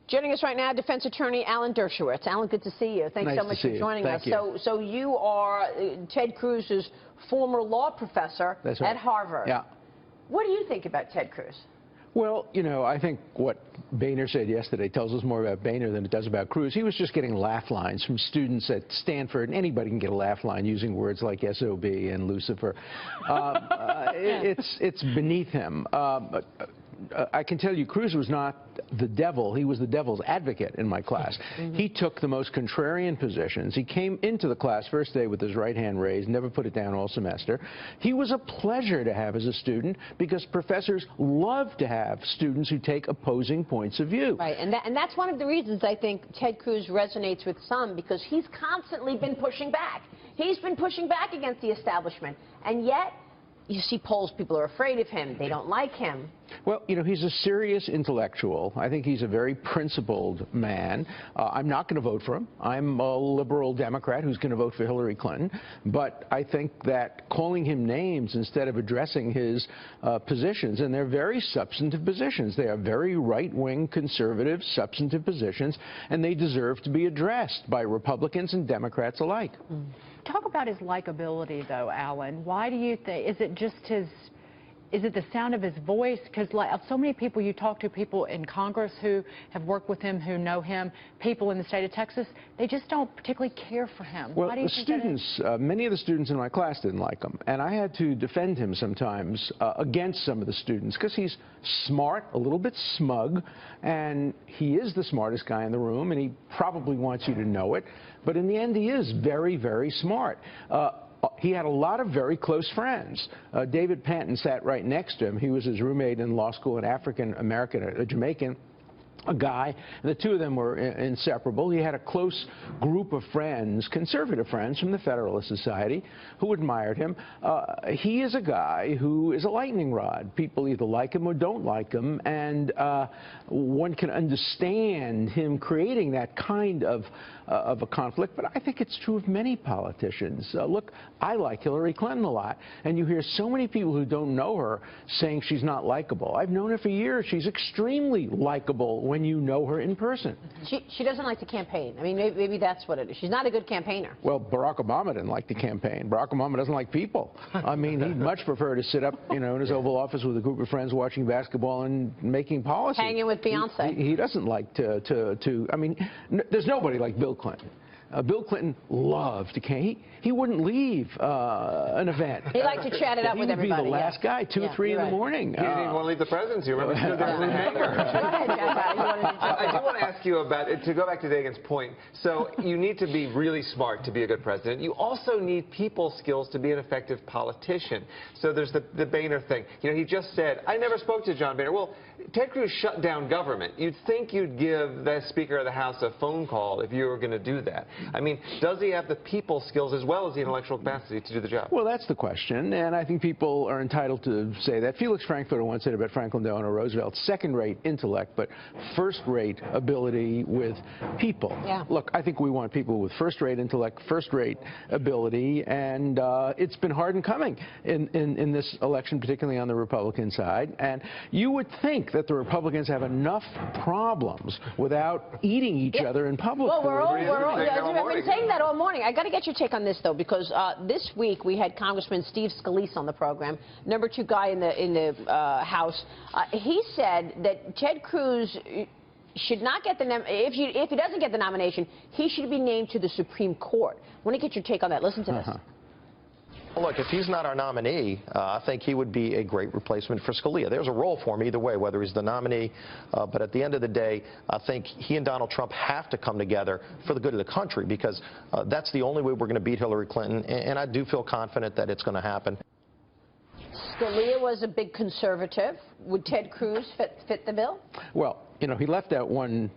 Joining us right now, defense attorney Alan Dershowitz. Alan, good to see you. Thanks so much for joining us. So you are Ted Cruz's former law professor at Harvard. Yeah. What do you think about Ted Cruz? Well, you know, I think what Boehner said yesterday tells us more about Boehner than it does about Cruz. He was just getting laugh lines from students at Stanford, and anybody can get a laugh line using words like SOB and Lucifer. It's beneath him. I can tell you, Cruz was not the devil. He was the devil's advocate in my class. He took the most contrarian positions. He came into the class first day with his right hand raised, never put it down all semester. He was a pleasure to have as a student because professors love to have students who take opposing points of view. Right, and that's one of the reasons I think Ted Cruz resonates with some, because he's constantly been pushing back. He's been pushing back against the establishment, and yet you see polls, people are afraid of him. They don't like him. Well, you know, he's a serious intellectual. I think he's a very principled man. I'm not going to vote for him. I'm a liberal Democrat who's going to vote for Hillary Clinton. But I think that calling him names instead of addressing his positions, and they're very substantive positions. They are very right-wing, conservative, substantive positions, and they deserve to be addressed by Republicans and Democrats alike. Talk about his likability, though, Alan. Why do you think? Is it just is it the sound of his voice? Because like so many people you talk to, people in Congress who have worked with him, who know him, people in the state of Texas, they just don't particularly care for him. Well, Why do you think that is? Many of the students in my class didn't like him, and I had to defend him sometimes against some of the students because he's smart, a little bit smug, and he is the smartest guy in the room, and he probably wants you to know it. But in the end, he is very, very smart. He had a lot of very close friends. David Panton sat right next to him. He was his roommate in law school, an African-American, a Jamaican, a guy, and the two of them were inseparable. He had a close group of friends, conservative friends from the Federalist Society, who admired him. He is a guy who is a lightning rod. People either like him or don't like him, and one can understand him creating that kind of a conflict, but I think it's true of many politicians. Look, I like Hillary Clinton a lot, and you hear so many people who don't know her saying she's not likable. I've known her for years. She's extremely likable when you know her in person. She doesn't like to campaign. I mean, maybe that's what it is. She's not a good campaigner. Well, Barack Obama didn't like to campaign. Barack Obama doesn't like people. I mean, he'd much prefer to sit up, you know, in his Oval Office with a group of friends watching basketball and making policy. Hanging with Beyonce. He doesn't like I mean, there's nobody like Bill Clinton. Bill Clinton loved to campaign. He wouldn't leave an event. He liked to chat it up with everybody. He would be the last guy, 2 or 3 in the morning. He didn't even want to leave the presidency. Remember, he was a hanger. I do want to ask you about, to go back to Dagan's point, so you need to be really smart to be a good president. You also need people skills to be an effective politician. So there's the Boehner thing. You know, he just said, I never spoke to John Boehner. Well, Ted Cruz shut down government. You'd think you'd give the Speaker of the House a phone call if you were going to do that. I mean, does he have the people skills as well as the intellectual capacity to do the job? Well, that's the question, and I think people are entitled to say that. Felix Frankfurter once said about Franklin Delano Roosevelt, second-rate intellect, but first-rate ability with people. Yeah. Look, I think we want people with first-rate intellect, first-rate ability, and it's been hard in coming in this election, particularly on the Republican side. And you would think that the Republicans have enough problems without eating each other in public. Well, I've been saying that all morning. I got to get your take on this, though, because this week we had Congressman Steve Scalise on the program, #2 guy in the House. He said that Ted Cruz should not get if he doesn't get the nomination, he should be named to the Supreme Court. I want to get your take on that. Listen to this. Well, look, if he's not our nominee, I think he would be a great replacement for Scalia. There's a role for him either way, whether he's the nominee. But at the end of the day, I think he and Donald Trump have to come together for the good of the country, because that's the only way we're going to beat Hillary Clinton. And I do feel confident that it's going to happen. Scalia was a big conservative. Would Ted Cruz fit the bill? Well, you know, he left out one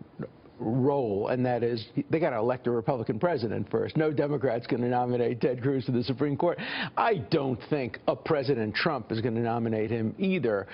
role, and that is they got to elect a Republican president first. No Democrat's going to nominate Ted Cruz to the Supreme Court. I don't think a President Trump is going to nominate him either.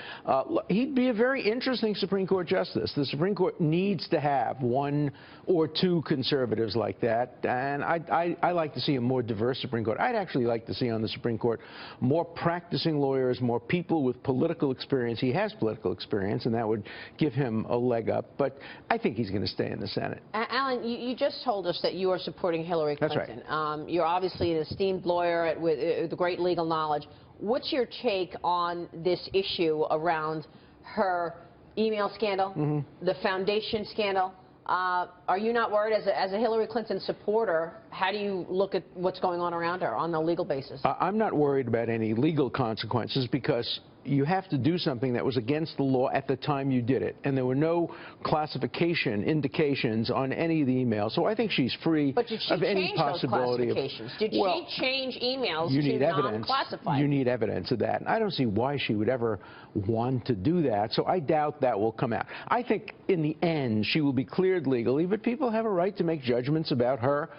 He'd be a very interesting Supreme Court justice. The Supreme Court needs to have one or two conservatives like that, and I like to see a more diverse Supreme Court. I'd actually like to see on the Supreme Court more practicing lawyers, more people with political experience. He has political experience, and that would give him a leg up, but I think he's going to stay in the Senate. Alan, you just told us that you are supporting Hillary Clinton. That's right. You're obviously an esteemed lawyer with great legal knowledge. What's your take on this issue around her email scandal, the foundation scandal? Are you not worried as a Hillary Clinton supporter? How do you look at what's going on around her on the legal basis? I'm not worried about any legal consequences because you have to do something that was against the law at the time you did it, and there were no classification indications on any of the emails. So I think she's free of any possibility of. Did she change emails to non-classified? You need evidence of that. And I don't see why she would ever want to do that. So I doubt that will come out. I think in the end she will be cleared legally, but people have a right to make judgments about her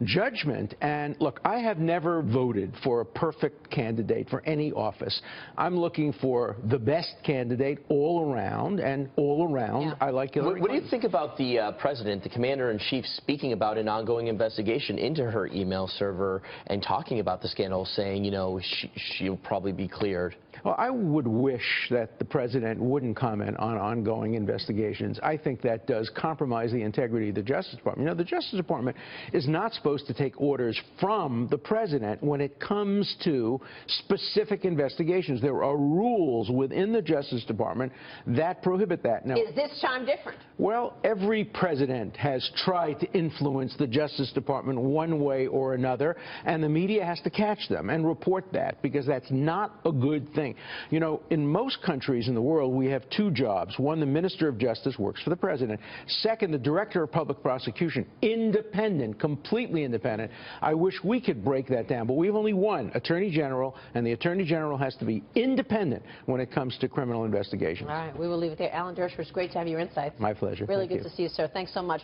judgment. And look, I have never voted for a perfect candidate for any office. I'm looking for the best candidate all around, and all around, I like Hillary Clinton. What do you think about the president, the commander-in-chief, speaking about an ongoing investigation into her email server and talking about the scandal, saying, you know, she'll probably be cleared? Well, I would wish that the president wouldn't comment on ongoing investigations. I think that does compromise the integrity of the Justice Department. You know, the Justice Department is not supposed to take orders from the president when it comes to specific investigations. There are rules within the Justice Department that prohibit that. Now, is this time different? Well, every president has tried to influence the Justice Department one way or another, and the media has to catch them and report that, because that's not a good thing. You know, in most countries in the world, we have two jobs. One, the Minister of Justice works for the president. Second, the Director of Public Prosecution, independent, completely independent. I wish we could break that down, but we have only one Attorney General, and the Attorney General has to be independent when it comes to criminal investigations. All right, we will leave it there. Alan Dershowitz, great to have your insights. My pleasure. Really Thank good you. to see you, sir. Thanks so much.